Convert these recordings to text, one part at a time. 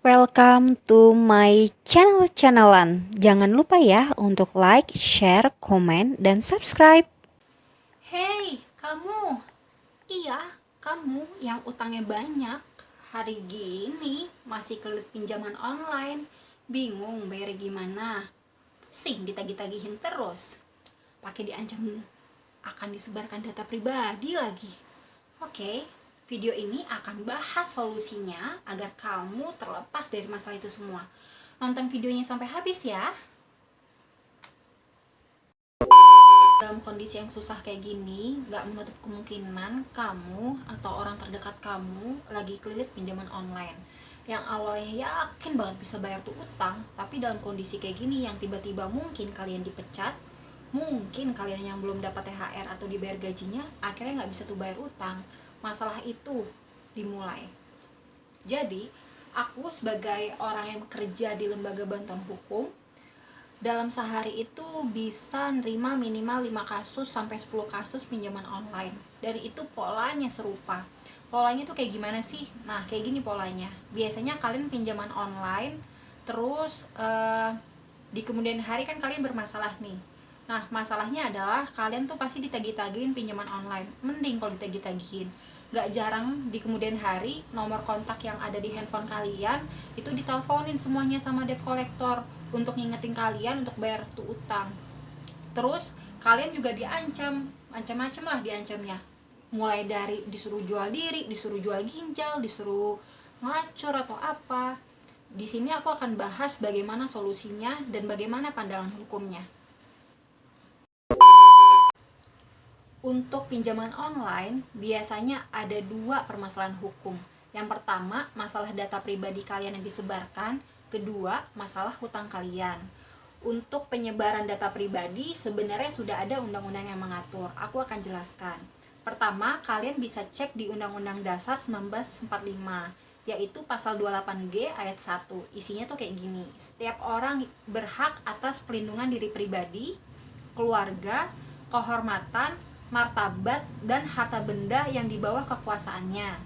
Welcome to my channel-channelan. Jangan lupa ya untuk like, share, komen, dan subscribe. Hey, kamu. Iya, kamu yang utangnya banyak. Hari gini masih kelit pinjaman online. Bingung bayar gimana. Pusing ditagih-tagihin terus. Pakai diancam akan disebarkan data pribadi lagi. Oke, video ini akan bahas solusinya agar kamu terlepas dari masalah itu semua. Nonton videonya sampai habis ya. Dalam kondisi yang susah kayak gini, gak menutup kemungkinan kamu atau orang terdekat kamu lagi kelilit pinjaman online. Yang awalnya yakin banget bisa bayar tuh utang, tapi dalam kondisi kayak gini yang tiba-tiba mungkin kalian dipecat, mungkin kalian yang belum dapat THR atau dibayar gajinya, akhirnya gak bisa tuh bayar utang. Masalah itu dimulai. Jadi, aku sebagai orang yang kerja di lembaga bantuan hukum, dalam sehari itu bisa nerima minimal 5 kasus sampai 10 kasus pinjaman online. Dari itu polanya serupa. Polanya tuh kayak gimana sih? Nah, kayak gini polanya. Biasanya kalian pinjaman online, terus di kemudian hari kan kalian bermasalah nih. Nah, masalahnya adalah kalian tuh pasti ditagih-tagihin pinjaman online. Mending kalau ditagih-tagihin. Gak jarang di kemudian hari nomor kontak yang ada di handphone kalian itu diteleponin semuanya sama debt collector untuk ngingetin kalian untuk bayar tuh utang. Terus kalian juga diancam, macam-macam lah diancamnya. Mulai dari disuruh jual diri, disuruh jual ginjal, disuruh ngacur atau apa. Di sini aku akan bahas bagaimana solusinya dan bagaimana pandangan hukumnya. Untuk pinjaman online, biasanya ada dua permasalahan hukum. Yang pertama, masalah data pribadi kalian yang disebarkan. Kedua, masalah hutang kalian. Untuk penyebaran data pribadi, sebenarnya sudah ada undang-undang yang mengatur. Aku akan jelaskan. Pertama, kalian bisa cek di Undang-Undang Dasar 1945, yaitu pasal 28G ayat 1. Isinya tuh kayak gini. Setiap orang berhak atas perlindungan diri pribadi, keluarga, kehormatan, martabat, dan harta benda yang di bawah kekuasaannya,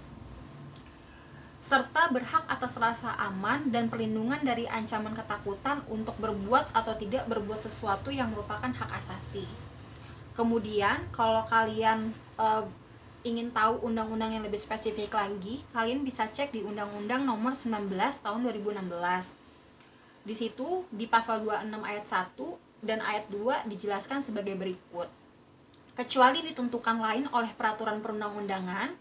serta berhak atas rasa aman dan perlindungan dari ancaman ketakutan untuk berbuat atau tidak berbuat sesuatu yang merupakan hak asasi. Kemudian, kalau kalian ingin tahu undang-undang yang lebih spesifik lagi, kalian bisa cek di Undang-Undang Nomor 19 Tahun 2016. Di situ, di pasal 26 ayat 1 dan ayat 2 dijelaskan sebagai berikut. Kecuali ditentukan lain oleh peraturan perundang-undangan,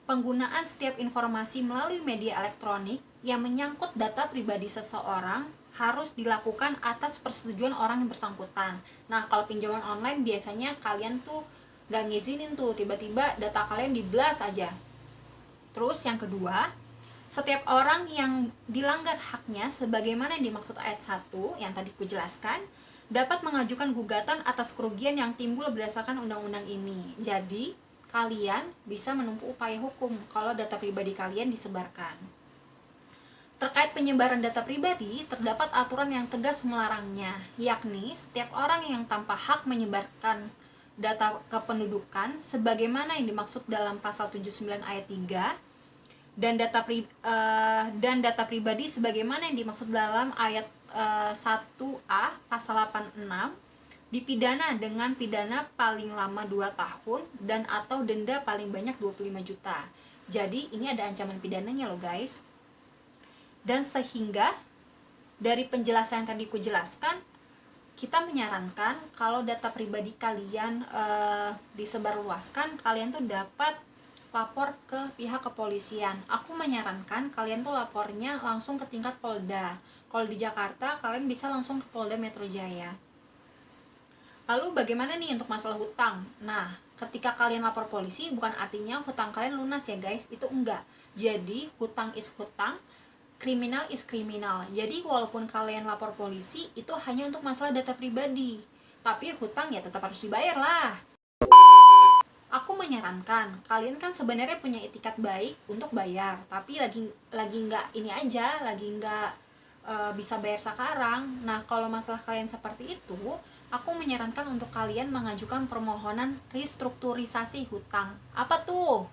penggunaan setiap informasi melalui media elektronik yang menyangkut data pribadi seseorang harus dilakukan atas persetujuan orang yang bersangkutan. Nah, kalau pinjaman online biasanya kalian tuh gak ngizinin tuh, tiba-tiba data kalian di-blast aja. Terus yang kedua, setiap orang yang dilanggar haknya sebagaimana yang dimaksud ayat 1 yang tadi kujelaskan, dapat mengajukan gugatan atas kerugian yang timbul berdasarkan undang-undang ini. Jadi, kalian bisa menempuh upaya hukum kalau data pribadi kalian disebarkan. Terkait penyebaran data pribadi, terdapat aturan yang tegas melarangnya, yakni setiap orang yang tanpa hak menyebarkan data kependudukan sebagaimana yang dimaksud dalam pasal 79 ayat 3 dan data pribadi sebagaimana yang dimaksud dalam ayat 1A pasal 86 dipidana dengan pidana paling lama 2 tahun dan atau denda paling banyak 25 juta. Jadi ini ada ancaman pidananya loh guys. Dan sehingga dari penjelasan yang tadi kujelaskan, kita menyarankan kalau data pribadi kalian disebarluaskan, kalian tuh dapat lapor ke pihak kepolisian. Aku menyarankan kalian tuh lapornya langsung ke tingkat Polda. Kalau di Jakarta, kalian bisa langsung ke Polda Metro Jaya. Lalu bagaimana nih untuk masalah hutang? Nah, ketika kalian lapor polisi bukan artinya hutang kalian lunas ya guys, itu enggak. Jadi hutang is hutang, kriminal is kriminal. Jadi walaupun kalian lapor polisi itu hanya untuk masalah data pribadi, tapi hutang ya tetap harus dibayar lah. Aku menyarankan kalian kan sebenarnya punya etikat baik untuk bayar, tapi lagi nggak ini aja, lagi nggak bisa bayar sekarang. Nah, kalau masalah kalian seperti itu, aku menyarankan untuk kalian mengajukan permohonan restrukturisasi hutang. Apa tuh?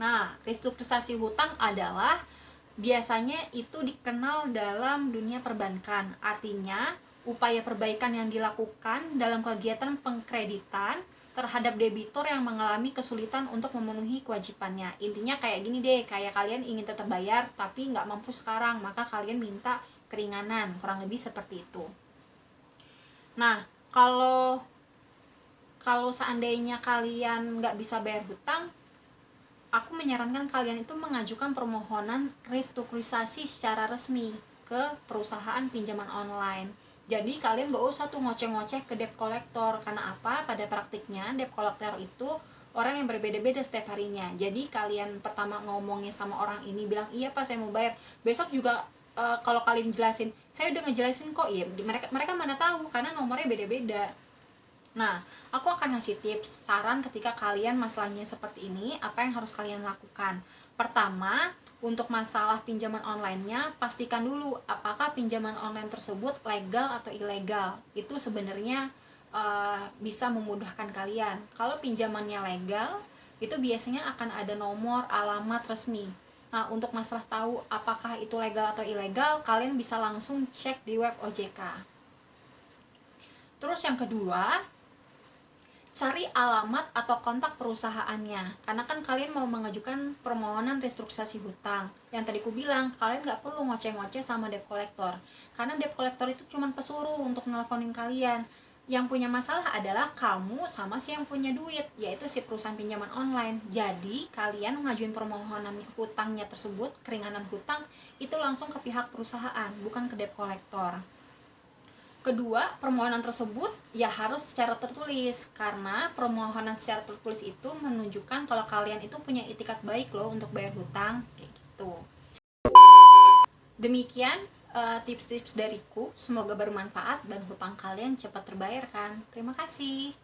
Nah, restrukturisasi hutang adalah biasanya itu dikenal dalam dunia perbankan. Artinya, upaya perbaikan yang dilakukan dalam kegiatan pengkreditan terhadap debitur yang mengalami kesulitan untuk memenuhi kewajibannya. Intinya kayak gini deh, kayak kalian ingin tetap bayar tapi nggak mampu sekarang, maka kalian minta keringanan, kurang lebih seperti itu. Nah, kalau seandainya kalian nggak bisa bayar hutang, aku menyarankan kalian itu mengajukan permohonan restrukturisasi secara resmi ke perusahaan pinjaman online. Jadi kalian gak usah tuh ngoceh-ngoceh ke debt collector. Karena apa? Pada praktiknya debt collector itu orang yang berbeda-beda setiap harinya. Jadi kalian pertama ngomongnya sama orang ini bilang, iya pak saya mau bayar, besok juga kalau kalian jelasin, saya udah ngejelasin kok, ya mereka mana tahu karena nomornya beda-beda. Nah, aku akan ngasih tips, saran ketika kalian masalahnya seperti ini, apa yang harus kalian lakukan. Pertama, untuk masalah pinjaman online-nya, pastikan dulu apakah pinjaman online tersebut legal atau ilegal. Itu sebenarnya bisa memudahkan kalian. Kalau pinjamannya legal, itu biasanya akan ada nomor, alamat resmi. Nah, untuk masalah tahu apakah itu legal atau ilegal, kalian bisa langsung cek di web OJK. Terus yang kedua, cari alamat atau kontak perusahaannya, karena kan kalian mau mengajukan permohonan restrukturisasi hutang. Yang tadi ku bilang, kalian nggak perlu ngoceh-ngoceh sama debt collector, karena debt collector itu cuma pesuruh untuk nelponin kalian. Yang punya masalah adalah kamu sama si yang punya duit, yaitu si perusahaan pinjaman online. Jadi kalian mengajuin permohonan hutangnya tersebut, keringanan hutang, itu langsung ke pihak perusahaan, bukan ke debt collector. Kedua, permohonan tersebut ya harus secara tertulis, karena permohonan secara tertulis itu menunjukkan kalau kalian itu punya itikat baik loh untuk bayar hutang, kayak gitu. Demikian tips-tips dariku, semoga bermanfaat dan hutang kalian cepat terbayarkan. Terima kasih.